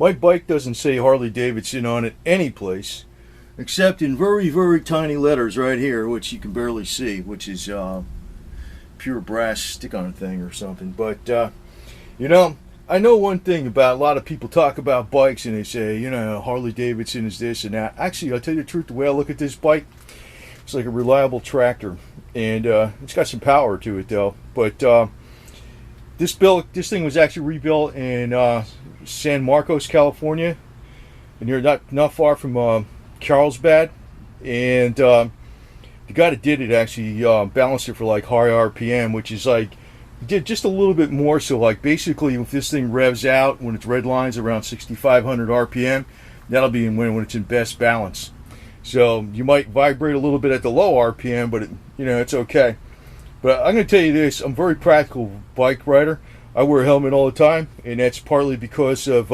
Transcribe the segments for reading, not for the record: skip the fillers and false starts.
My bike doesn't say Harley-Davidson on it any place, except in very, very tiny letters right here, which you can barely see, which is pure brass stick-on thing or something. But, you know, I know one thing about a lot of people talk about bikes and they say, you know, Harley-Davidson is this and that. Actually, I'll tell you the truth, the way I look at this bike, it's like a reliable tractor. And it's got some power to it, though. But this thing was actually rebuilt in San Marcos, California. And you're not far from Carlsbad. And the guy that did it actually balanced it for like high RPM, which is like, he did just a little bit more. So like basically if this thing revs out when its red line's around 6,500 RPM, that'll be when it's in best balance. So you might vibrate a little bit at the low RPM, but it's okay. But I'm going to tell you this, I'm a very practical bike rider. I wear a helmet all the time, and that's partly because of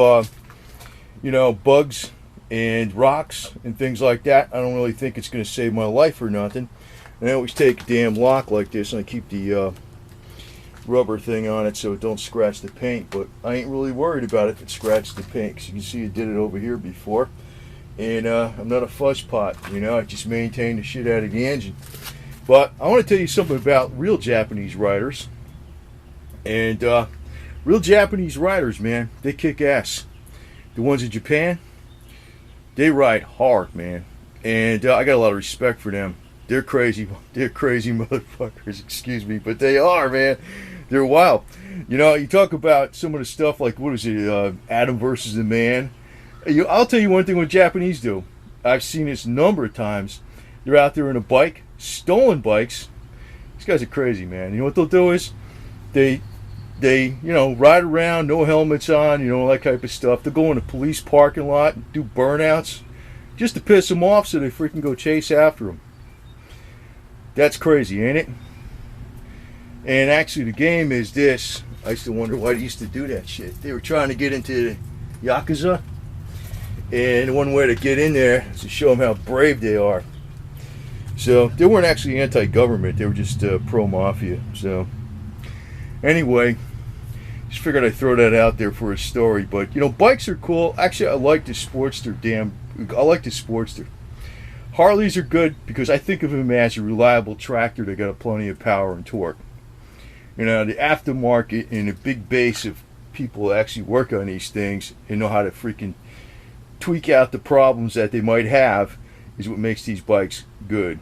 bugs and rocks and things like that. I don't really think it's going to save my life or nothing. And I always take a damn lock like this, and I keep the rubber thing on it so it don't scratch the paint. But I ain't really worried about it if it scratches the paint, because you can see it did it over here before. And I'm not a fuzz pot, I just maintain the shit out of the engine. But I want to tell you something about real Japanese riders. And real Japanese riders, man, they kick ass. The ones in Japan, they ride hard, man. And I got a lot of respect for them. They're crazy motherfuckers, excuse me, but they are, man. They're wild. You talk about some of the stuff like, what is it, Adam versus the Man. I'll tell you one thing what Japanese do. I've seen this a number of times. They're out there in a bike, stolen bikes. These guys are crazy, man. You know what they'll do is they ride around, no helmets on, that type of stuff. They'll go in a police parking lot and do burnouts just to piss them off so they freaking go chase after them. That's crazy, ain't it? And actually the game is this. I used to wonder why they used to do that shit. They were trying to get into the Yakuza. And one way to get in there is to show them how brave they are. So they weren't actually anti-government. They were just pro-mafia. So anyway, just figured I'd throw that out there for a story. But, bikes are cool. Actually, I like the Sportster. I like the Sportster. Harleys are good because I think of them as a reliable tractor that got plenty of power and torque. The aftermarket and a big base of people that actually work on these things and know how to freaking tweak out the problems that they might have is what makes these bikes good.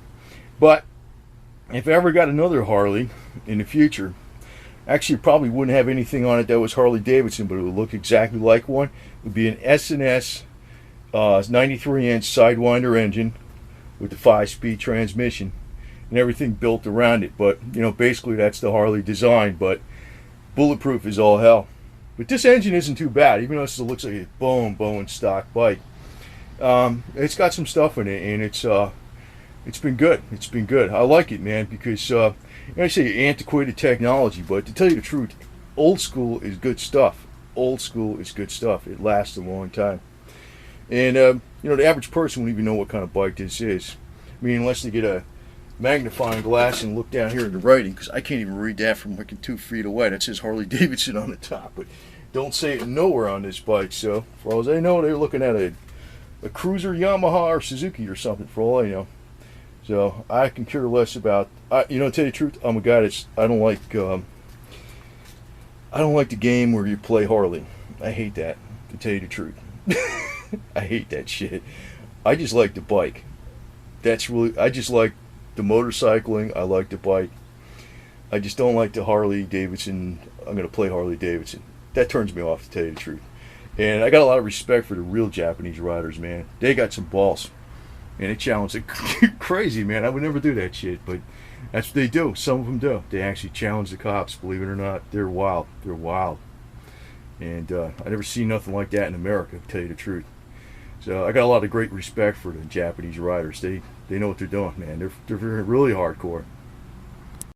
But if I ever got another Harley in the future, actually probably wouldn't have anything on it that was Harley-Davidson, but it would look exactly like one. It would be an S&S 93-inch Sidewinder engine with the 5-speed transmission and everything built around it. But basically that's the Harley design, but bulletproof is all hell. But this engine isn't too bad, even though this looks like a bone stock bike. It's got some stuff in it, and it's been good. It's been good. I like it, man, because I say antiquated technology, but to tell you the truth, old school is good stuff. Old school is good stuff. It lasts a long time. And the average person won't even know what kind of bike this is. I mean, unless they get a magnifying glass and look down here in the writing, because I can't even read that from like 2 feet away. That says Harley-Davidson on the top, but don't say it nowhere on this bike. So for all I know, they're looking at a Cruiser, Yamaha, or Suzuki or something, for all I know. So I can care less about. To tell you the truth, I'm a guy that's I don't like the game where you play Harley. I hate that, to tell you the truth. I hate that shit. I just like the bike. I just like the motorcycling. I like the bike. I just don't like the Harley-Davidson. I'm going to play Harley-Davidson. That turns me off, to tell you the truth. And I got a lot of respect for the real Japanese riders, man. They got some balls. And they challenge it crazy, man. I would never do that shit, but that's what they do. Some of them do. They actually challenge the cops, believe it or not. They're wild. They're wild. And I never seen nothing like that in America, to tell you the truth. So I got a lot of great respect for the Japanese riders. They know what they're doing, man. They're really hardcore.